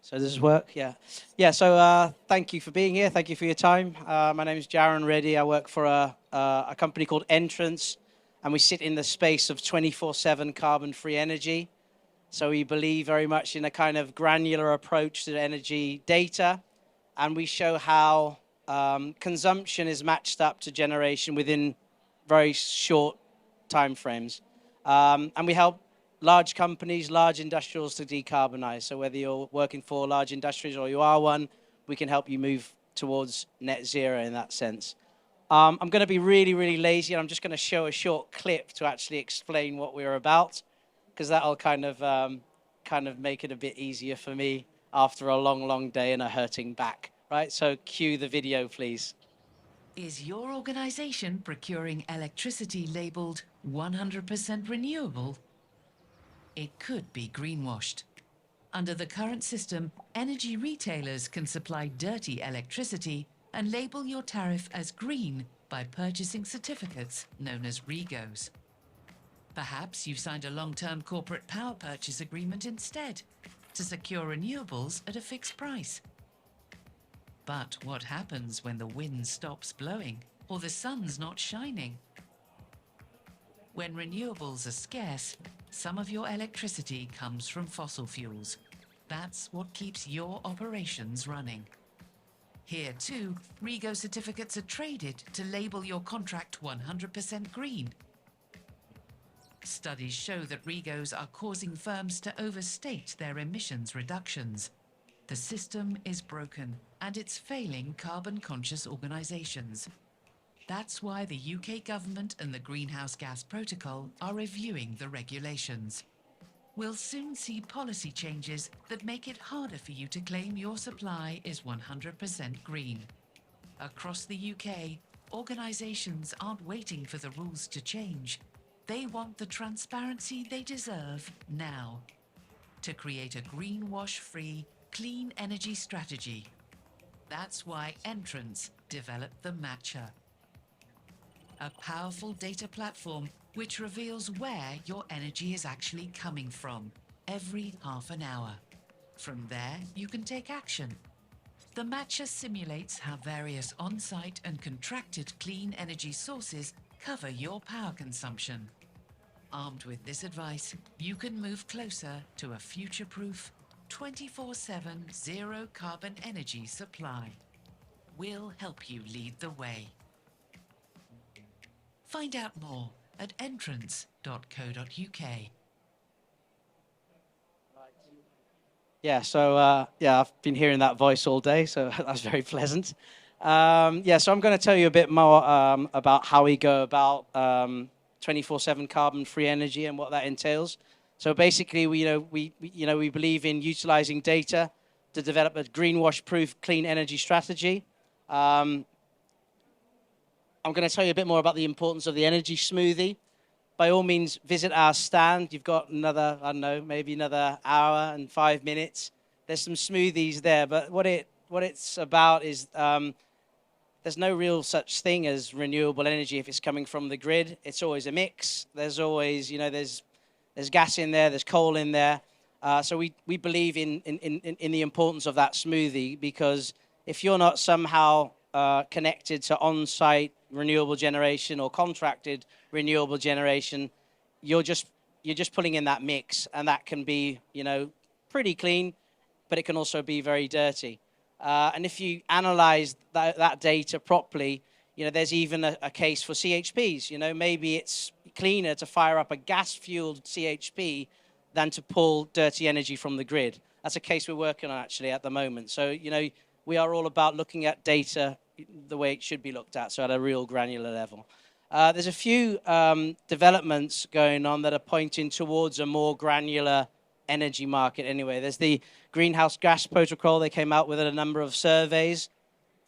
So does this work? Yeah. Yeah, so thank you for being here. Thank you for your time. My name is Jaron Reddy. I work for a company called ENTRNCE, and we sit in the space of 24/7 carbon-free energy. So we believe very much in a kind of granular approach to energy data, and we show how consumption is matched up to generation within very short time frames. And we help large companies, large industrials to decarbonize. So whether you're working for large industries or you are one, we can help you move towards net zero in that sense. I'm going to be really, really lazy, and I'm just going to show a short clip to actually explain what we're about, because that'll kind of make it a bit easier for me after a long, long day and a hurting back, right? So cue the video, please. Is your organization procuring electricity labeled 100% renewable? It could be greenwashed. Under the current system, energy retailers can supply dirty electricity and label your tariff as green by purchasing certificates known as REGOs. Perhaps you've signed a long-term corporate power purchase agreement instead to secure renewables at a fixed price. But what happens when the wind stops blowing or the sun's not shining? When renewables are scarce, some of your electricity comes from fossil fuels. That's what keeps your operations running. Here too, REGO certificates are traded to label your contract 100% green. Studies show that REGOs are causing firms to overstate their emissions reductions. The system is broken, and it's failing carbon-conscious organisations. That's why the UK government and the Greenhouse Gas Protocol are reviewing the regulations. We'll soon see policy changes that make it harder for you to claim your supply is 100% green. Across the UK, organisations aren't waiting for the rules to change. They want the transparency they deserve now. To create a greenwash-free, clean energy strategy. That's why ENTRNCE developed the Matcher, a powerful data platform which reveals where your energy is actually coming from every half an hour. From there, you can take action. The Matcher simulates how various on-site and contracted clean energy sources cover your power consumption. Armed with this advice, you can move closer to a future-proof, 24/7 zero-carbon energy supply. We'll help you lead the way. Find out more at entrance.co.uk. Yeah, so yeah, I've been hearing that voice all day, so that's very pleasant. Yeah, so I'm going to tell you a bit more about how we go about 24/7 carbon-free energy and what that entails. So basically, we believe in utilizing data to develop a greenwash-proof clean energy strategy. I'm going to tell you a bit more about the importance of the energy smoothie. By all means, visit our stand. You've got another, I don't know, maybe another hour and 5 minutes. There's some smoothies there, but what it's about is there's no real such thing as renewable energy if it's coming from the grid. It's always a mix. There's always, there's gas in there, there's coal in there. So we believe in the importance of that smoothie, because if you're not somehow connected to on-site renewable generation or contracted renewable generation, you're just pulling in that mix, and that can be pretty clean, but it can also be very dirty. And if you analyze that data properly, there's even a case for CHPs. Maybe it's cleaner to fire up a gas-fueled CHP than to pull dirty energy from the grid. That's a case we're working on actually at the moment. So we are all about looking at data the way it should be looked at, so at a real granular level. There's a few developments going on that are pointing towards a more granular energy market anyway. There's the Greenhouse Gas Protocol. They came out with a number of surveys.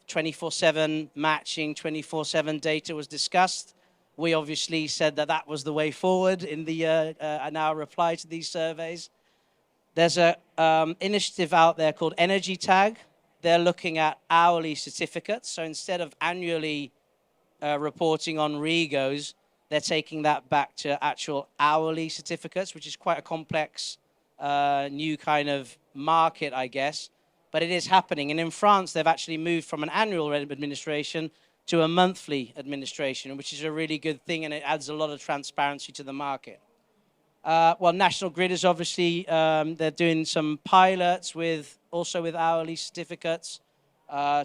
24/7 matching, 24/7 data was discussed. We obviously said that that was the way forward in our reply to these surveys. There's a initiative out there called Energy Tag. They're looking at hourly certificates. So instead of annually reporting on REGOs, they're taking that back to actual hourly certificates, which is quite a complex new kind of market, I guess. But it is happening. And in France, they've actually moved from an annual administration to a monthly administration, which is a really good thing, and it adds a lot of transparency to the market. Well, National Grid is obviously, they're doing some pilots also with hourly certificates,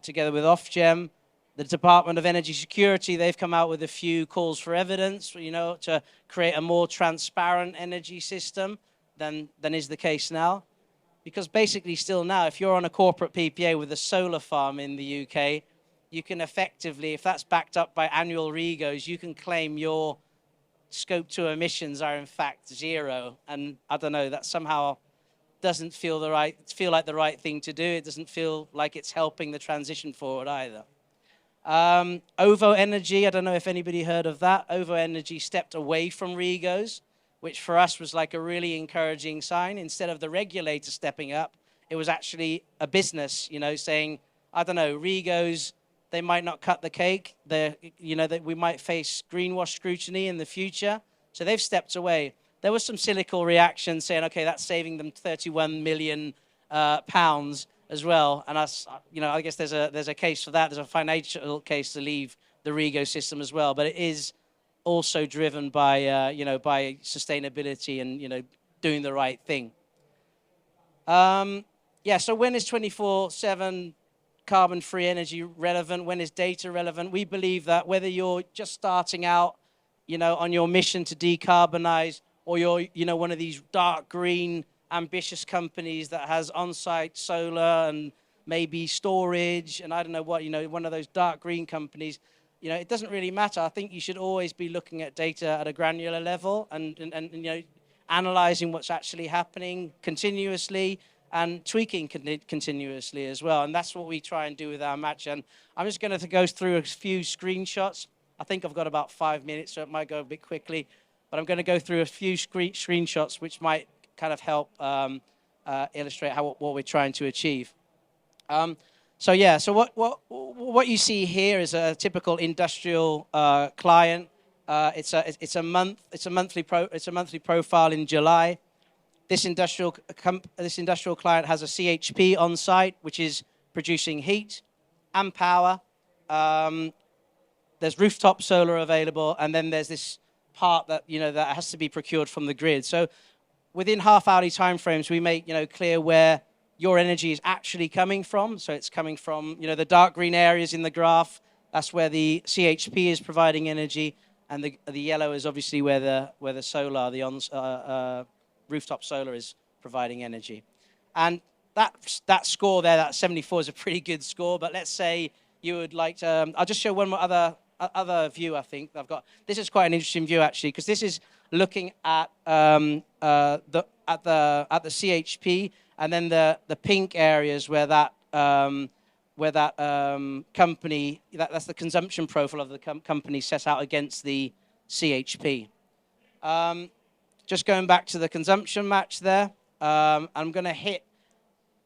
together with Ofgem. The Department of Energy Security, they've come out with a few calls for evidence, to create a more transparent energy system than is the case now. Because basically still now, if you're on a corporate PPA with a solar farm in the UK, you can effectively, if that's backed up by annual REGOs, you can claim your Scope 2 emissions are in fact zero. And I don't know, that somehow doesn't feel like the right thing to do. It doesn't feel like it's helping the transition forward either. OVO Energy, I don't know if anybody heard of that. OVO Energy stepped away from REGOs, which for us was like a really encouraging sign. Instead of the regulator stepping up, it was actually a business, saying, I don't know, REGOs, they might not cut the cake. That we might face greenwash scrutiny in the future. So they've stepped away. There was some cynical reaction saying, okay, that's saving them 31 million pounds as well. And I guess there's a case for that. There's a financial case to leave the REGO system as well. But it is also driven by by sustainability and doing the right thing. So when is 24/7 carbon-free energy relevant? When is data relevant? We believe that whether you're just starting out, on your mission to decarbonize, or you're, one of these dark green ambitious companies that has on-site solar and maybe storage, and I don't know what, one of those dark green companies, it doesn't really matter. I think you should always be looking at data at a granular level and analyzing what's actually happening continuously, and tweaking continuously as well. And that's what we try and do with our match. And I'm just going to go through a few screenshots. I think I've got about 5 minutes, so it might go a bit quickly. But I'm going to go through a few screenshots which might kind of help illustrate what we're trying to achieve. So what you see here is a typical industrial client. It's a monthly profile in July. This industrial client has a CHP on site, which is producing heat and power. There's rooftop solar available, and then there's this part that that has to be procured from the grid. So within half-hourly timeframes, we make clear where your energy is actually coming from. So it's coming from the dark green areas in the graph. That's where the CHP is providing energy, and the yellow is obviously where the solar, rooftop solar is providing energy. And that score there, that 74, is a pretty good score. But let's say you would like to, I'll just show one more other view. I think I've got, this is quite an interesting view actually, because this is looking at the CHP, and then the pink areas where that company, that's the consumption profile of the company set out against the CHP. Just going back to the consumption match there, I'm going to hit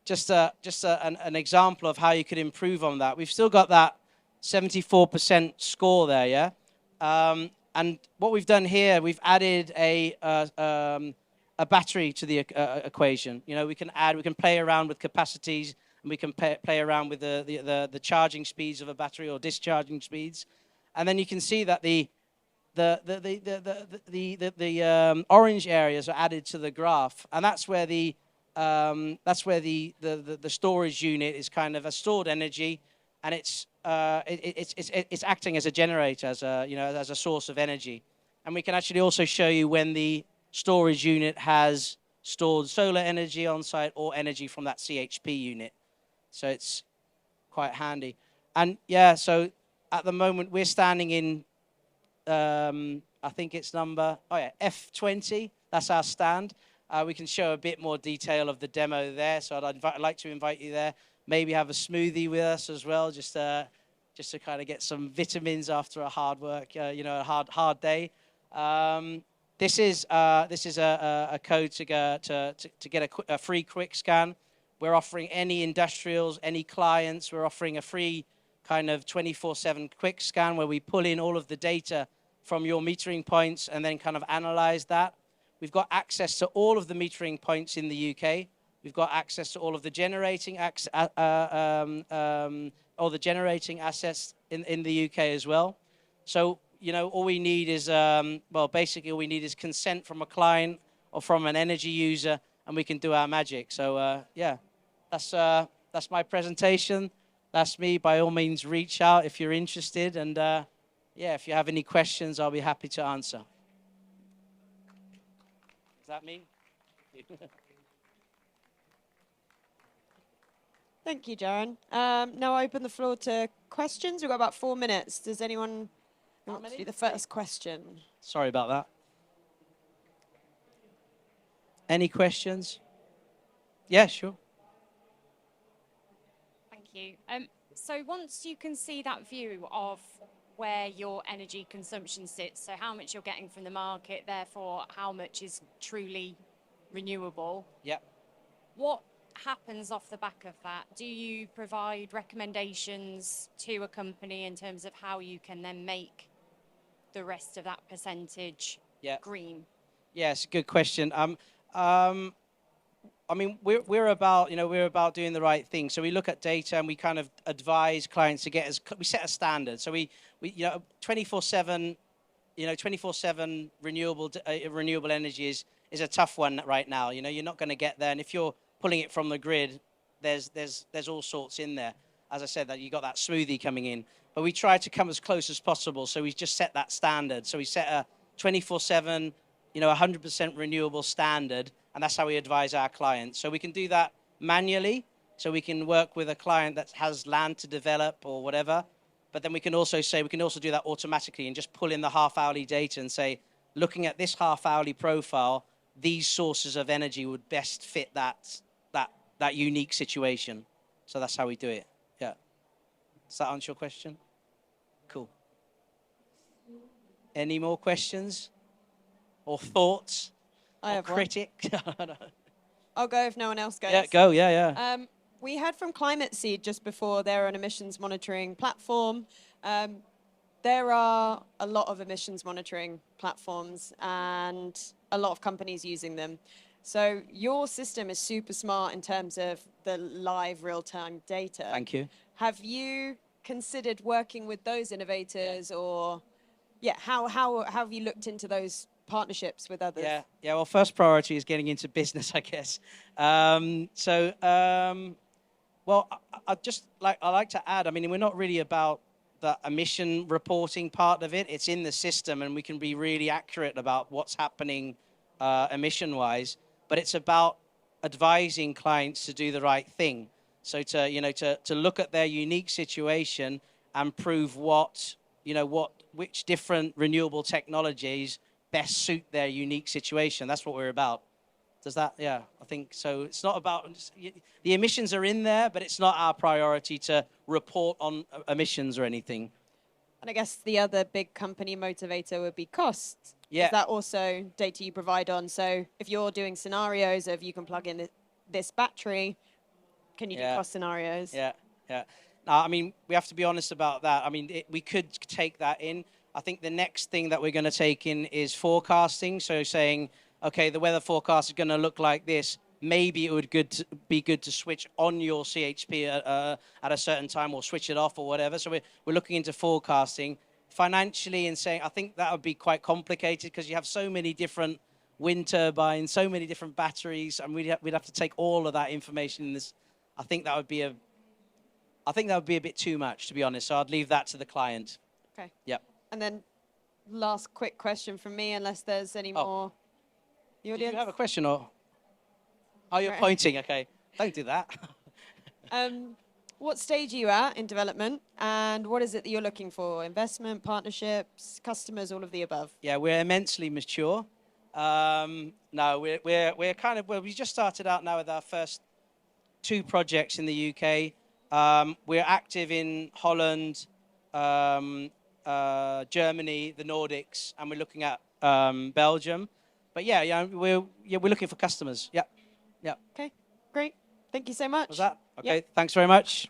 just an example of how you could improve on that. We've still got that 74% score there, yeah? And what we've done here, we've added a battery to the equation. We can play around with capacities, and we can play around with the charging speeds of a battery or discharging speeds. And then you can see that the orange areas are added to the graph, and that's where the storage unit is kind of a stored energy, and it's acting as a generator, as a source of energy. And we can actually also show you when the storage unit has stored solar energy on site or energy from that CHP unit. So it's quite handy. And yeah, so at the moment we're standing in I think it's number, F20. That's our stand. We can show a bit more detail of the demo there. So I'd like to invite you there. Maybe have a smoothie with us as well, just to kind of get some vitamins after a hard work, a hard day. This is a code to get a free quick scan. We're offering any industrials, any clients. We're offering a free kind of 24/7 quick scan where we pull in all of the data from your metering points and then kind of analyze that. We've got access to all of the metering points in the UK. We've got access to all of the generating all the generating assets in the UK as well. So, you know, all we need is, well, basically all we need is consent from a client or from an energy user, and we can do our magic. So, yeah, that's my presentation. That's me. By all means, reach out if you're interested. And, yeah, if you have any questions, I'll be happy to answer. Is that me? Thank you, Jaron. Now I open the floor to questions. We've got about 4 minutes. Does anyone want to do the first question? Sorry about that. Any questions? Yeah, sure. Thank you. So once you can see that view of where your energy consumption sits, so how much you're getting from the market, therefore how much is truly renewable. Yeah. What happens off the back of that? Do you provide recommendations to a company in terms of how you can then make the rest of that percentage green? Yeah, it's a good question. I mean, we're about, you know, we're about doing the right thing. So we look at data and we kind of advise clients to get we set a standard. So we you know, 24/7, you know, 24/7 renewable energy is a tough one right now. You know, you're not going to get there, and if you're pulling it from the grid, there's all sorts in there. As I said, that you got that smoothie coming in, but we try to come as close as possible. So we just set that standard. So we set a 24/7, you know, 100% renewable standard, and that's how we advise our clients. So we can do that manually. So we can work with a client that has land to develop or whatever, but then we can also do that automatically and just pull in the half-hourly data and say, looking at this half-hourly profile, these sources of energy would best fit that unique situation. So that's how we do it. Yeah. Does that answer your question? Cool. Any more questions or thoughts? I have critic? I'll go if no one else goes. Yeah, go. Yeah. We heard from Climate Seed just before. They're an emissions monitoring platform. There are a lot of emissions monitoring platforms and a lot of companies using them. So your system is super smart in terms of the live real-time data. Thank you. Have you considered working with those innovators, or how have you looked into those partnerships with others? Yeah. Well, first priority is getting into business, I guess. Well, I like to add, I mean, we're not really about the emission reporting part of it. It's in the system, and we can be really accurate about what's happening emission-wise. But it's about advising clients to do the right thing. So to look at their unique situation and prove which different renewable technologies best suit their unique situation. That's what we're about. Does that? Yeah, I think so. It's not about, the emissions are in there, but it's not our priority to report on emissions or anything. And I guess the other big company motivator would be cost. Yeah. Is that also data you provide on? So if you're doing scenarios of you can plug in this battery, can you do cost scenarios? Yeah. Now, I mean, we have to be honest about that. I mean, we could take that in. I think the next thing that we're going to take in is forecasting. So saying, okay, the weather forecast is going to look like this. Maybe it would be good to switch on your CHP at a certain time, or switch it off or whatever. So we're looking into forecasting financially and saying, I think that would be quite complicated because you have so many different wind turbines, so many different batteries, and we'd have to take all of that information in this. I think that would be a bit too much, to be honest. So I'd leave that to the client. Okay. Yep. And then last quick question from me, unless there's any more. The audience? Did you have a question, or? Oh, you're pointing. Okay. Don't do that. What stage are you at in development, and what is it that you're looking for? Investment, partnerships, customers, all of the above? Yeah, we're immensely mature. No, we're kind of, well, we just started out now with our first 2 projects in the UK. We're active in Holland, Germany, the Nordics, and we're looking at Belgium. But we're looking for customers. Yeah. Okay, great. Thank you so much. Was that? Okay, thanks very much.